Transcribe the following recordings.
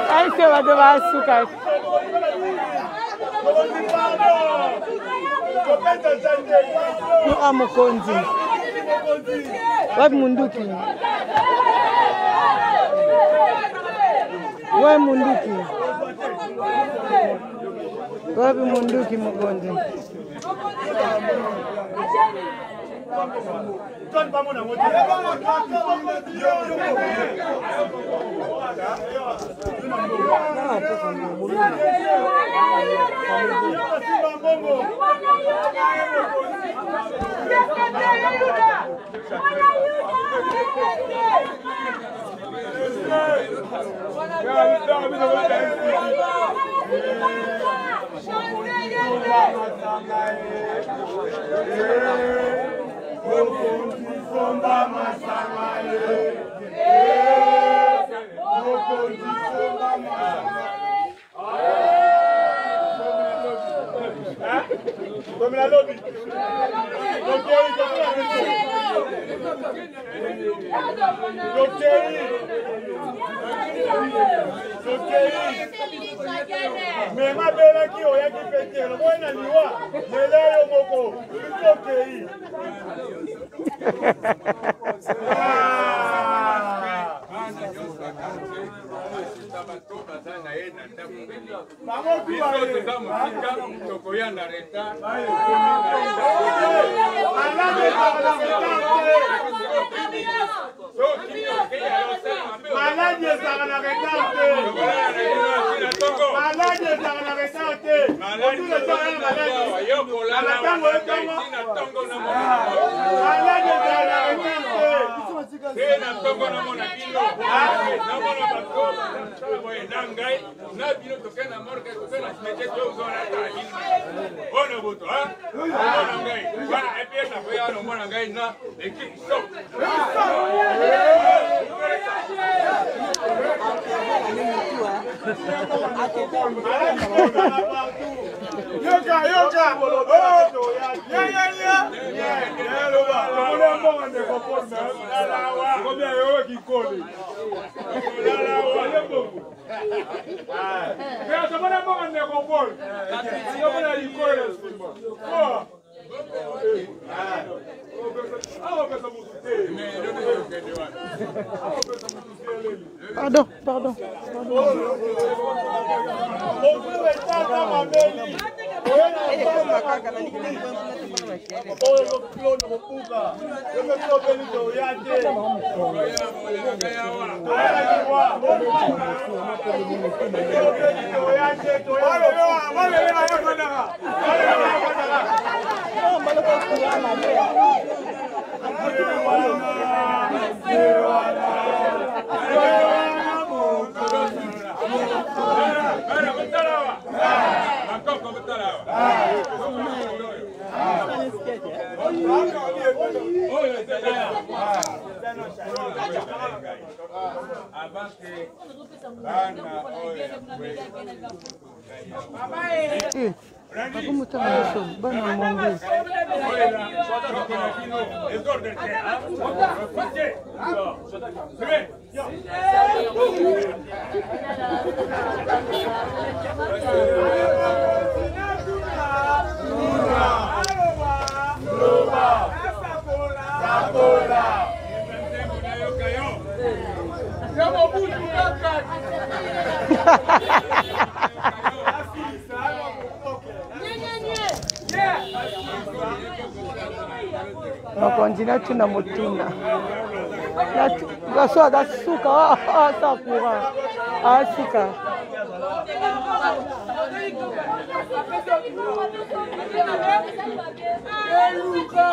Aí você vai levar açúcar. Eu amo Kondi. Vai Munduki. Vai Munduki. Vai Munduki Mukondi. Comme la lobby. Mais ma belle qui a qui fait le moins niwa, mais là yo moko, OK. Pardon. Como está isso? Bana mongo. Continua tuna mutuna. Gaso da suka sakura. Asika. Eluka.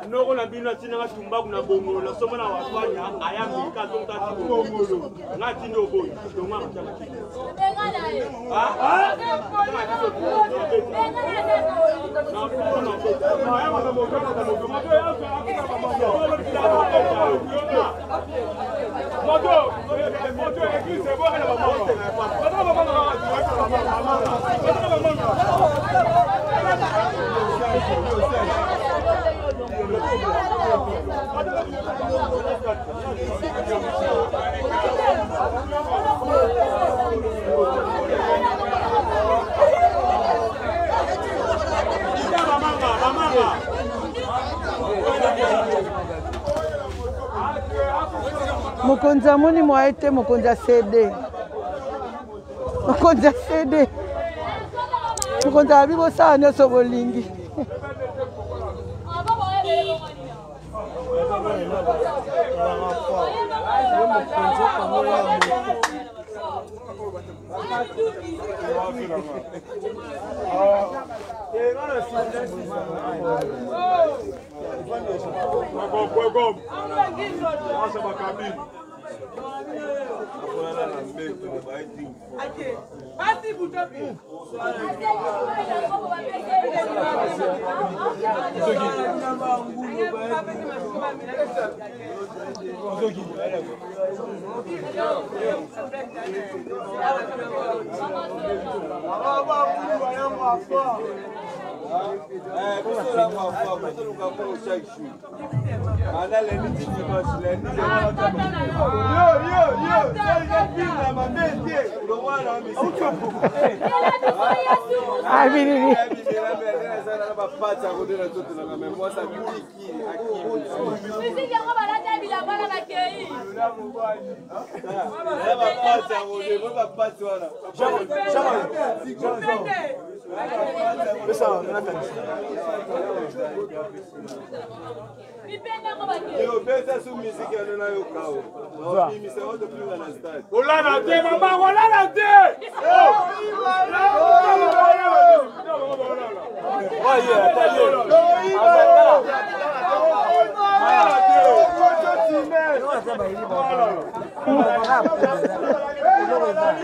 Noko na bino tina nga tumba kuna bongo la somo na waswanya aya mika tonta ti bongo nga tindo boy to nga machama ti Mokonzi amoni mwa ete mokonzi CD. Mokonzi CD. Mokonzi abibo sana nyoso bolingi.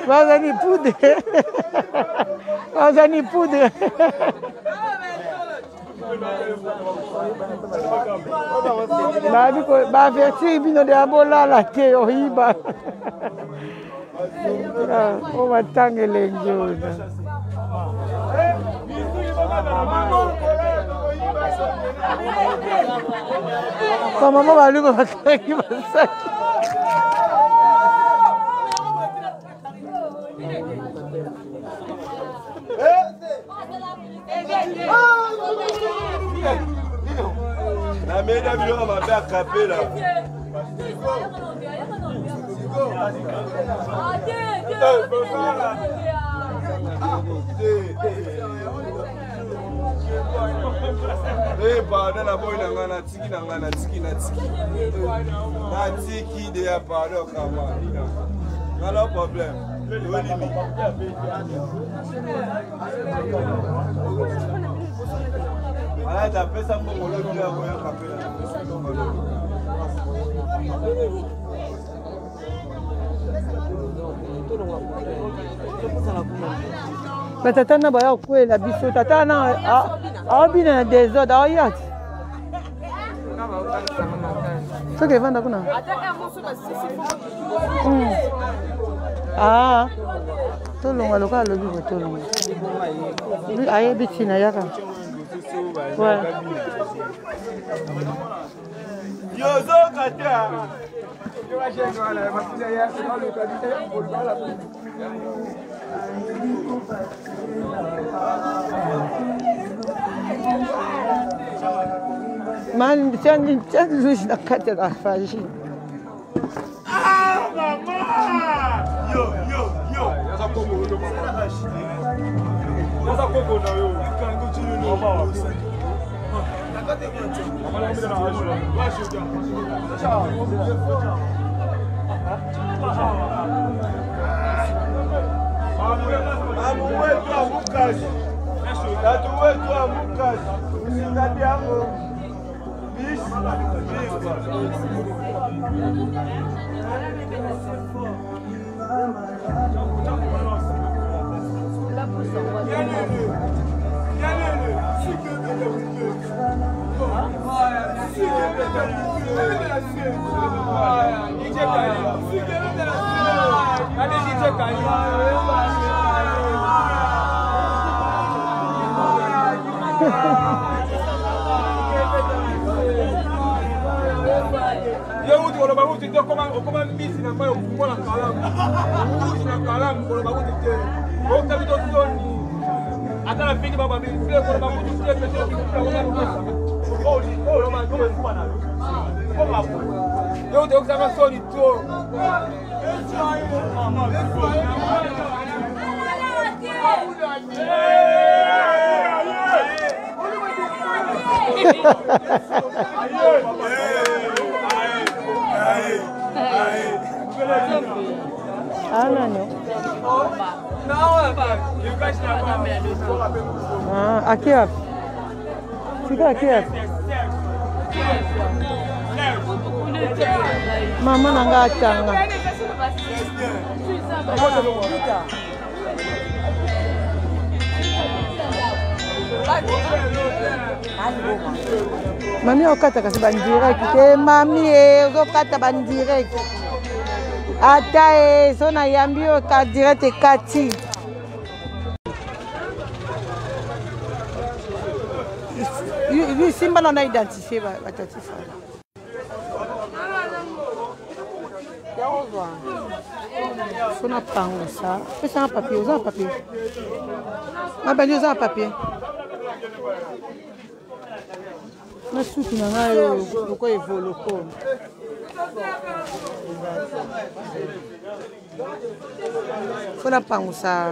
Wazani poudre. Wazani poudre. Ba verti bino de abola la te ohiba. O matangele njona. Kama mama baluko bakaki basaki. La meilleure vidéo m'a fait attraper là. Eh pardon na boy na tiki na tiki. Na tiki de ya pardon kama. Pas de problème. Voilà, t'as fait ça pour le gars, Mais tata na baya kwela biso tata na abina na désordre ayat. Ce que vanda kuna. Ah. Tolonga loka lobi tolonga. Aye bitina yaka. Ouais. Yozo kata. Man, tiens, louche na kata da faji. Aqui, ó. Fica aqui, ó. Mama nanga tanga. Mami okata kasi ban direct. Mami okata ban direct. Ata so na yambi okata direct kati. Lui Simba n'en a identifié batati fala. Faut na pango ça. Fais ça en papier, usar papier. Ma belle usar papier. Na suki na ngayo uko evoloko. Faut na pango ça.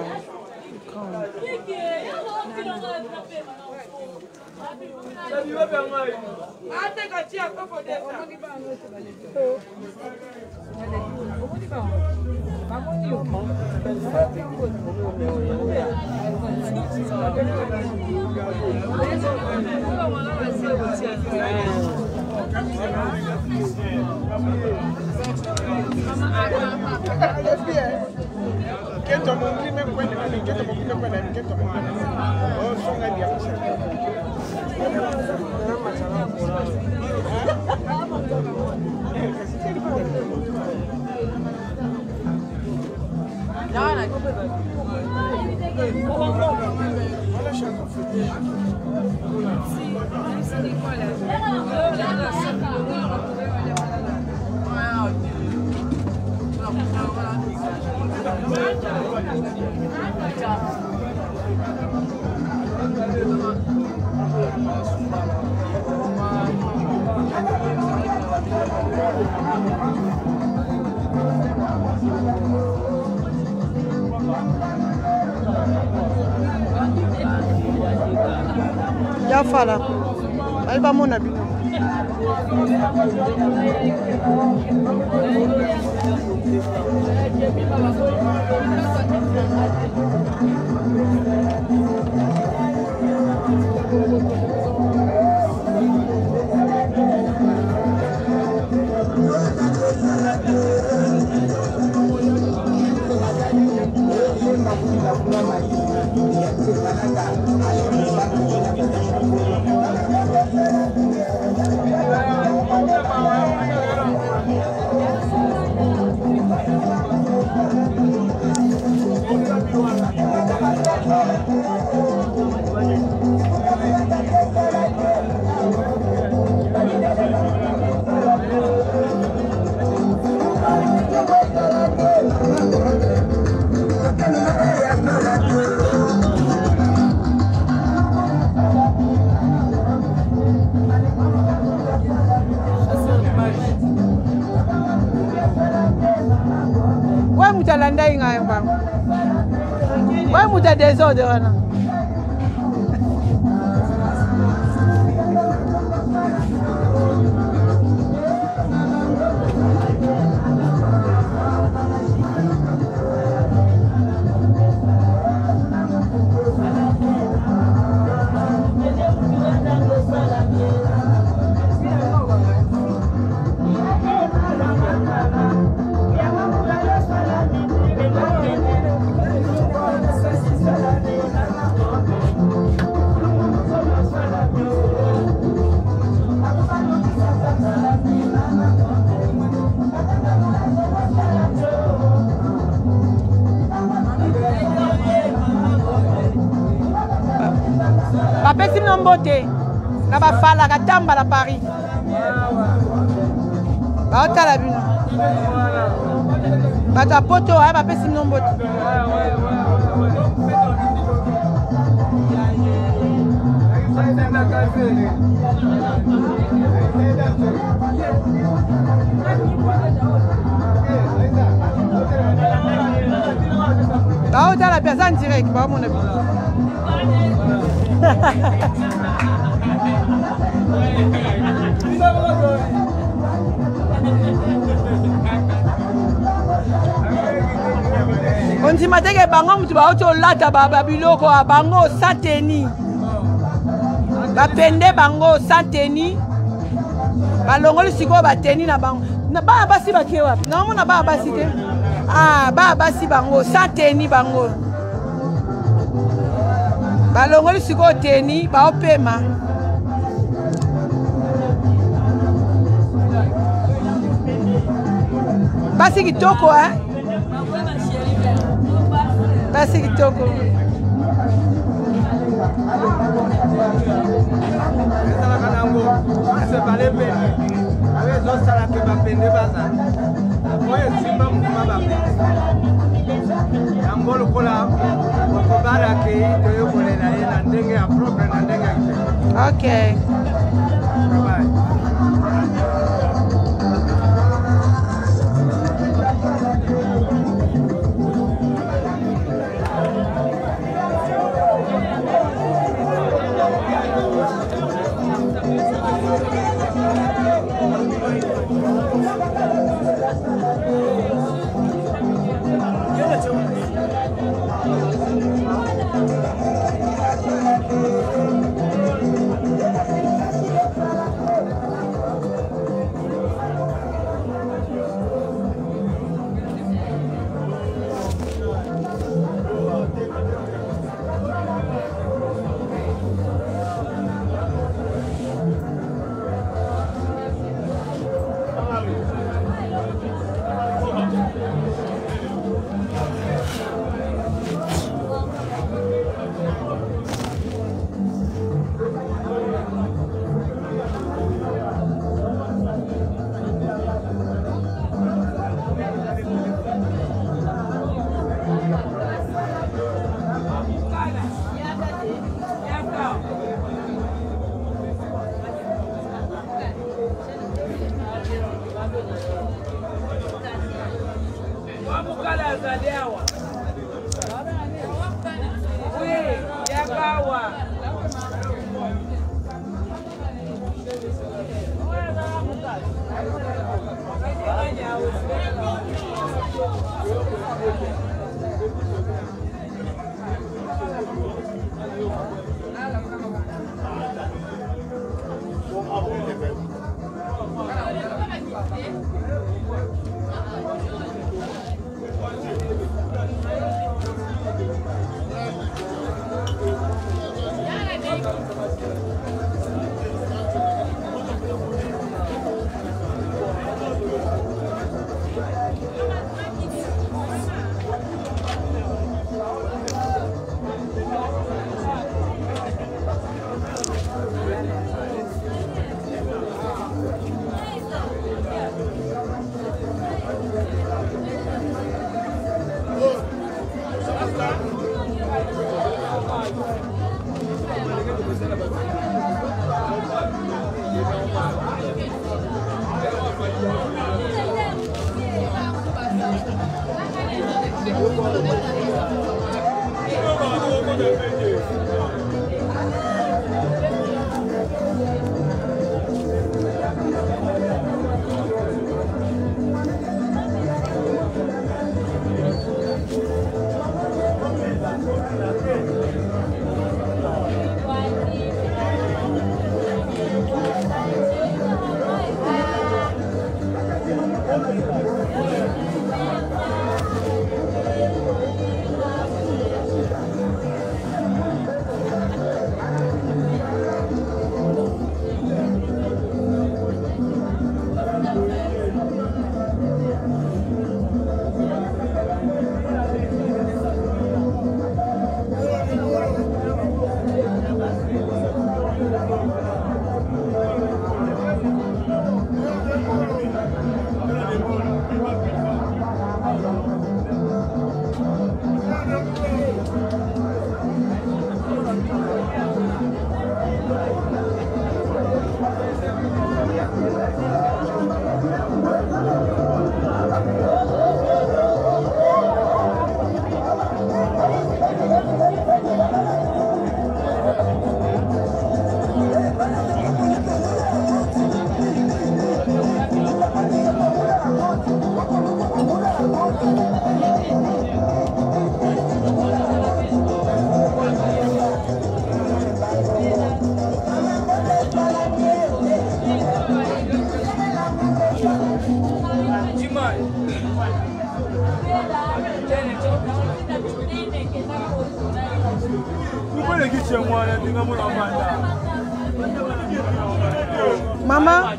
Ya fala. Alba mona bi. Ouais, muta désordre wana. Bapesi mbote na bafala katamba la Paris. Baotala bino. Bata poto ay bapesi mbote. Baotala pièce en direct, ba mon ami. On dit que bango mutu ba oto lata ba biloko bango sateni. Ba pende bango sateni. Ba longoli siko ba teni na bango. Na ba basi ba kewa. Na mo na ba basi te. Ah ba basi bango sateni bango. Balongoli siko teni ba opema. Basi kitoko Basi kitoko. Okay. Maman.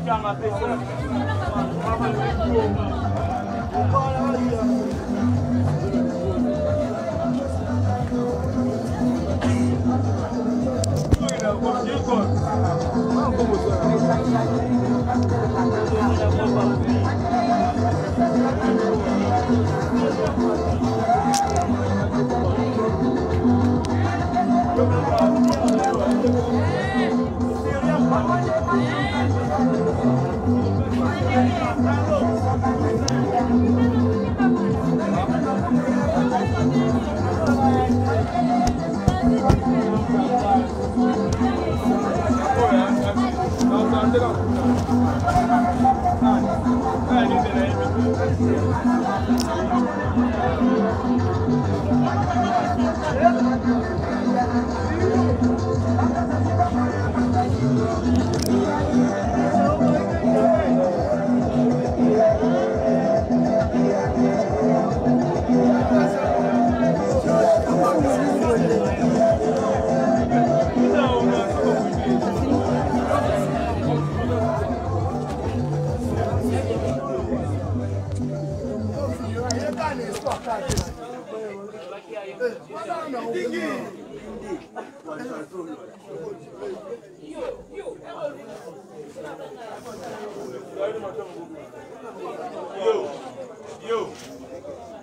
Yo,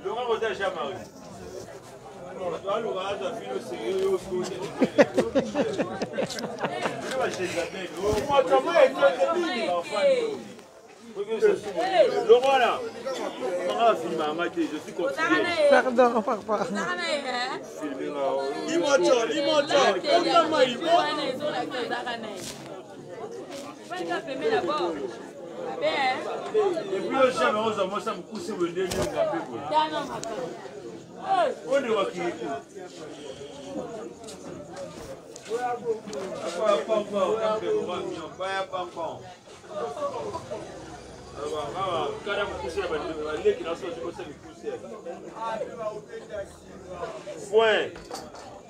Laurent Rosa Jamari. Toi, Laurent, tu as fait le sérieux au school. Laurent là, je suis continué. Pardon, papa. Et puis le chien, on ça me couche le nez, on est là qui Foin,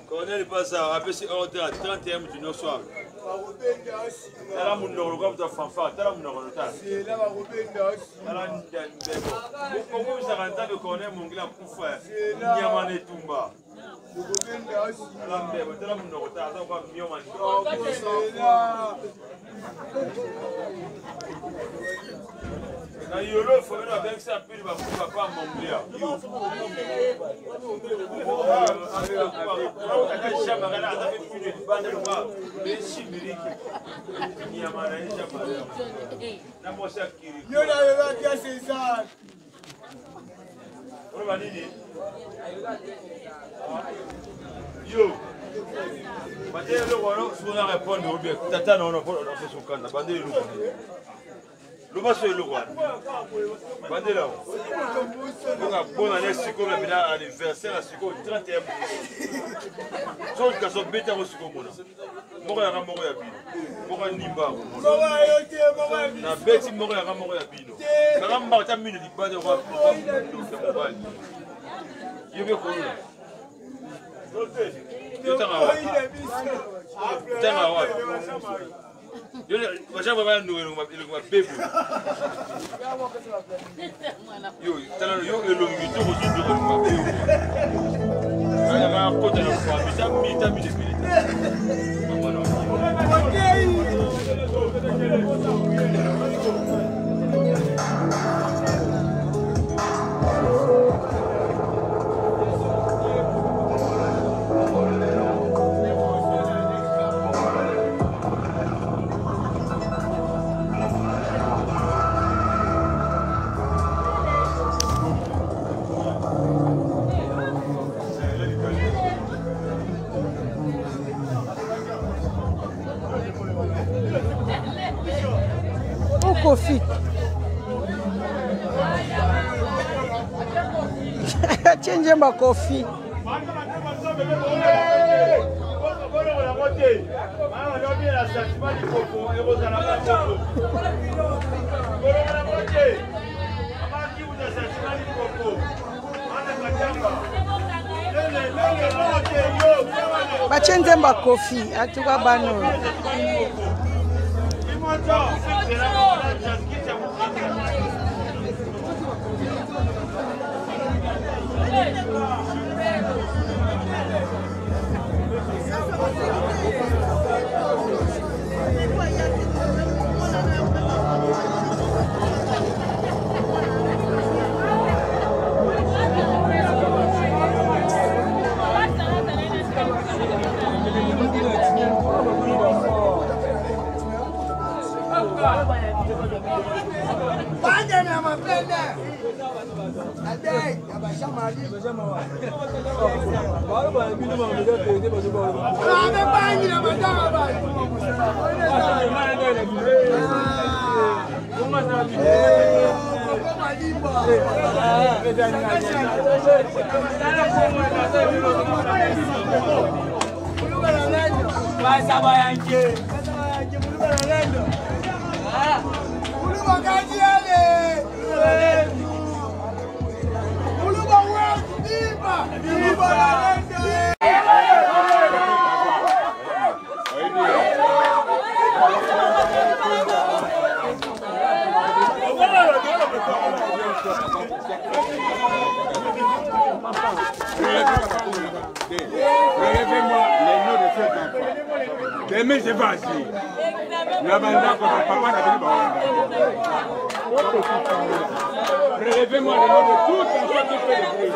Cornel passe à APC ordre à 31 du nord soir. Tala mun no roga buta fanfa tala mun no rota c'est là va robenda tala ndande ko ko bisa kanta de Cornel mongila kufa nyama ne tumba robenda tala mbe tala mun no rota ça va mieux man c'est là na yolo fo na avec ça pile va pas monglia yo la beba kia César on nini yo bate le wano sona répondre bien tata non pour on fait son canne bande le le bas sur le roi bande là on a bonne année siko le bina anniversaire à siko 31 so ka so beta ko siko mona moko ya moko ya bino moko nimba na beti moko ya moko ya bino na mba ta mino di bande ko mobile yebe ko yo tanga wa yo vaja baba ndo ile kwa pepo yo tala yo elongi to ko ndo ko kwa pepo kana ka ko tala kwa bisa mita mama no Kofi. Change my coffee. batie nzembo ya kofi atuka bano Relevez-moi les noms de ces enfants. Demain, je vais agir. Relevez-moi les noms de tous les enfants qui font des bruits.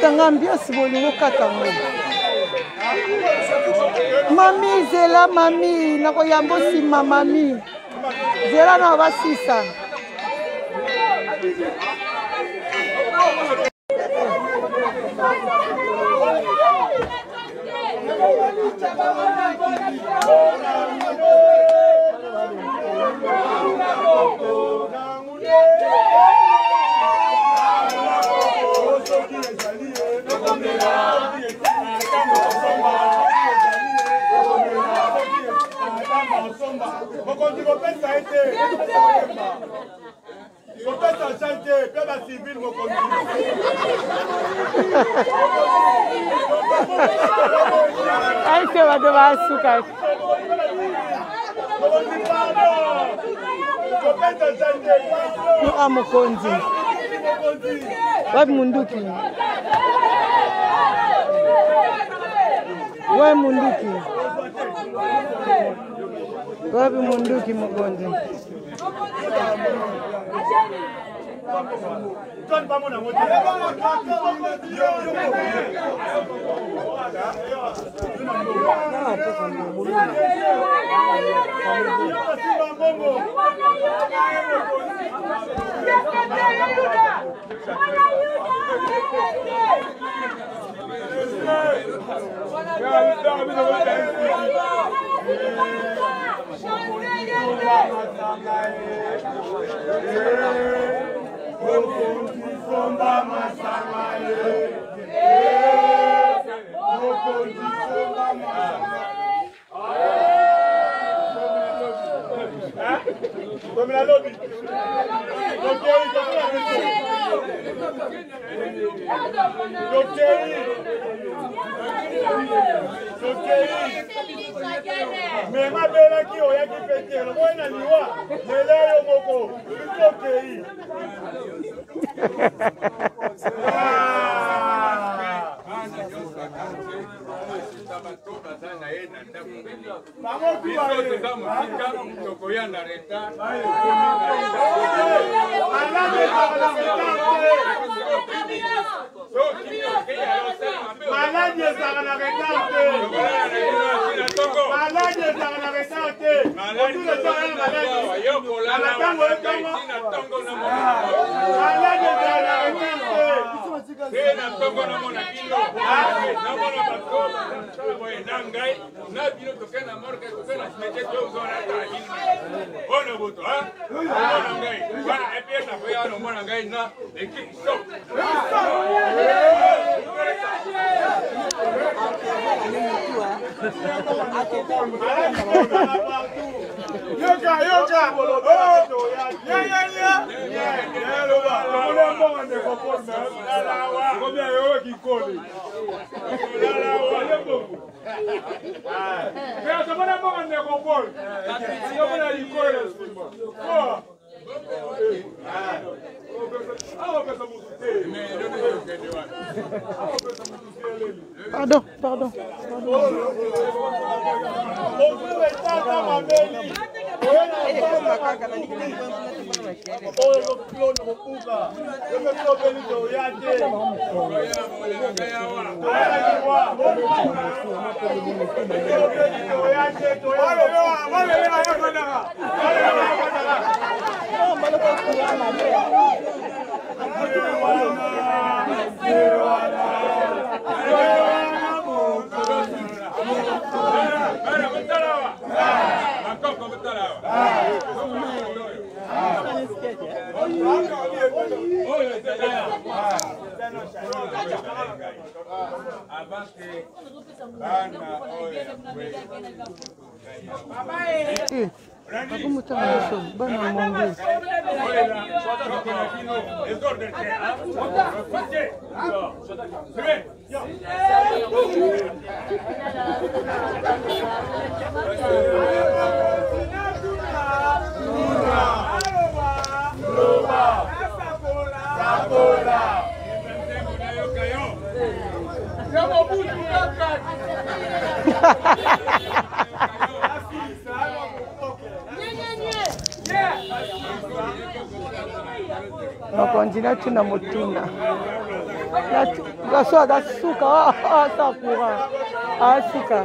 Katanga ambiance bolingo katanga. Mami zela mami nakoyambo sima mami. Zela na basisa. Ai, seu açúcar. Eu amo Kondi. Vai Munduki. Vai Munduki. Vai Munduki Mukondi. Comme la lobby. Mais ma belle qui a qui pété, le moins à l'IWA, mais là, il y a beaucoup. Pardon. Continue tu na motuna. La soie d'asuka, ça courant. Asuka.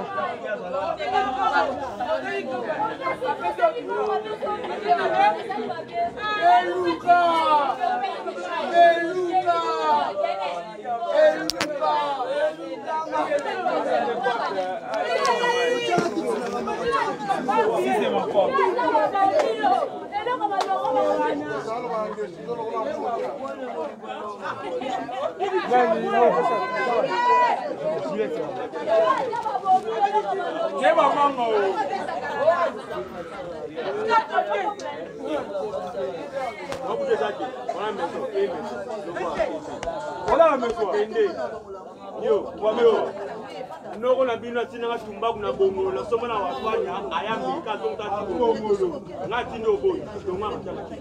Noko na bino tina nga tumba kuna bongo la somo na wafanya aya mika tonta ti bongo nga tindo boy to nga mtaka ti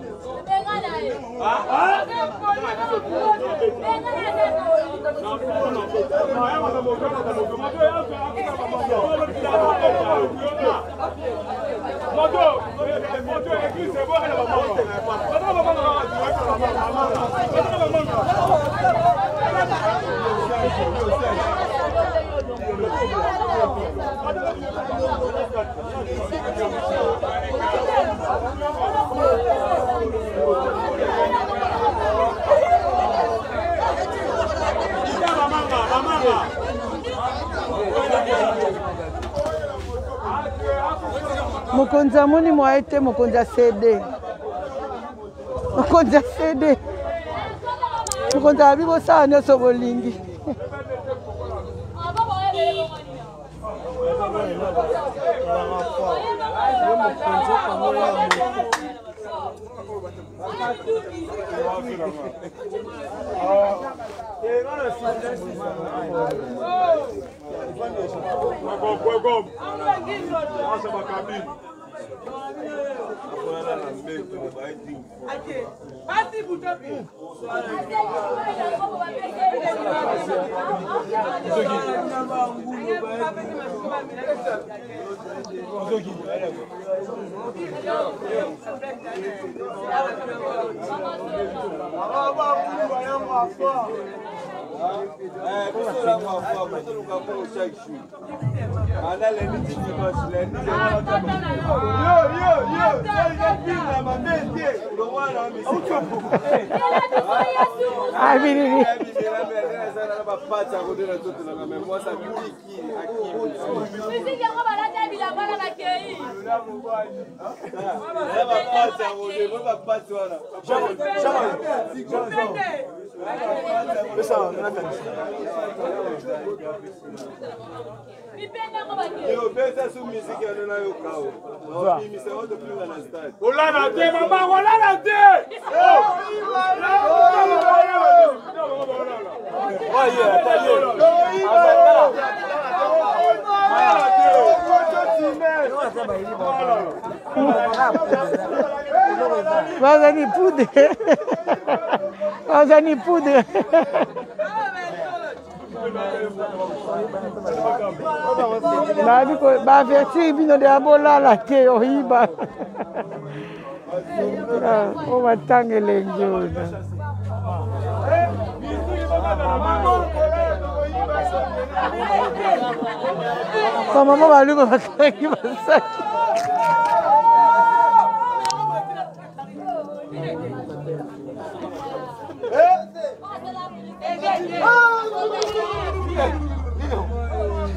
Mokonza moni mwaete mokonza CD. Mokonza CD. Mokonza bibo sana so bolingi. Wazani poudre. Wazani poudre. Ba verti bino de abola la te ohiba. O matangele njona. Kama mama baluko bakangi basaki.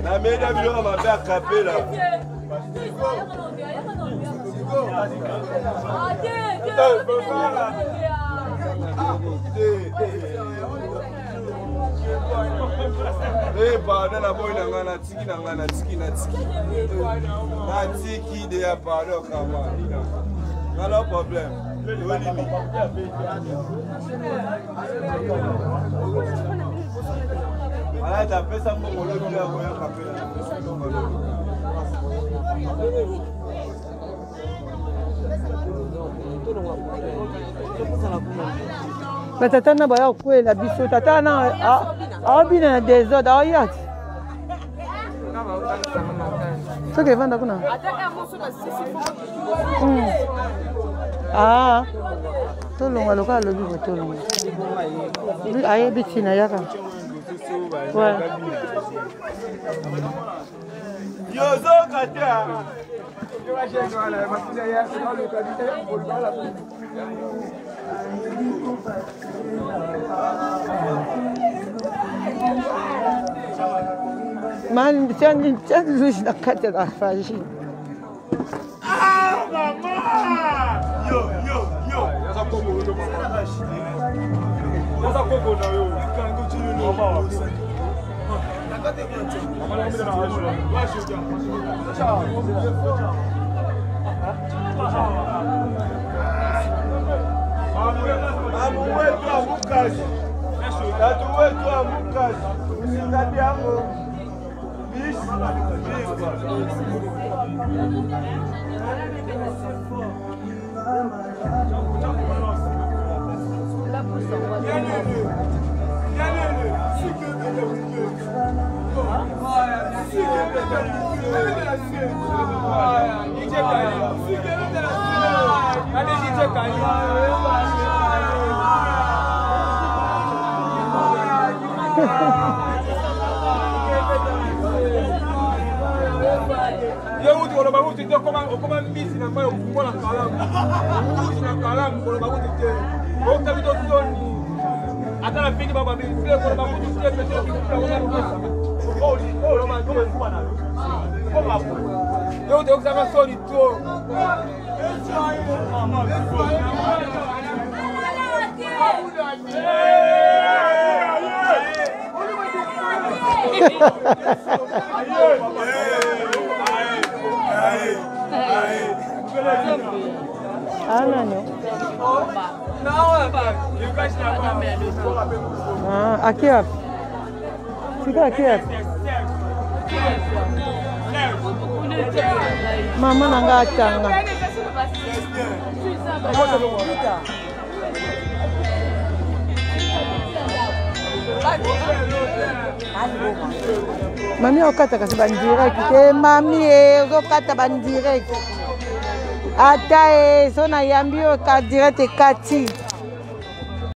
La meilleure vidéo m'a fait attraper là. Eh pardon la boy na tiki na tiki. Na tiki de ya pardon kama. Pas de problème. Voilà, t'as fait ça pour le gars, Tata na baya kwela biso tata na abina na désordre ayat. Soke vanda kuna. Ah. Tolonga loka lobi botolonga. Aye bitina yaka. Ouais. Yozo kata. Man, tiens, louche na kata da faji. Ah, maman! Yo. Yasa koko ndo mama. Yasa koko na yo. Kango chini no mama. Amu wetu amukazi. Tatu wetu amukazi. Usikati yangu. Koma mbisi na mayo kumola kalamu. Mbisi na kalamu kwa babu tete. Kwa vitu zoni. Hata na pingi baba mbili kwa babu tete pete kwa kwa. Oh, kama kwa na. Koma hapo. Leo ndio kama soni tu. Aqui, ó. Fica aqui, ó. Mama nanga changa. Mami okata kasi ban direct. Mami okata ban direct. Ata sona yambi ka direct kati.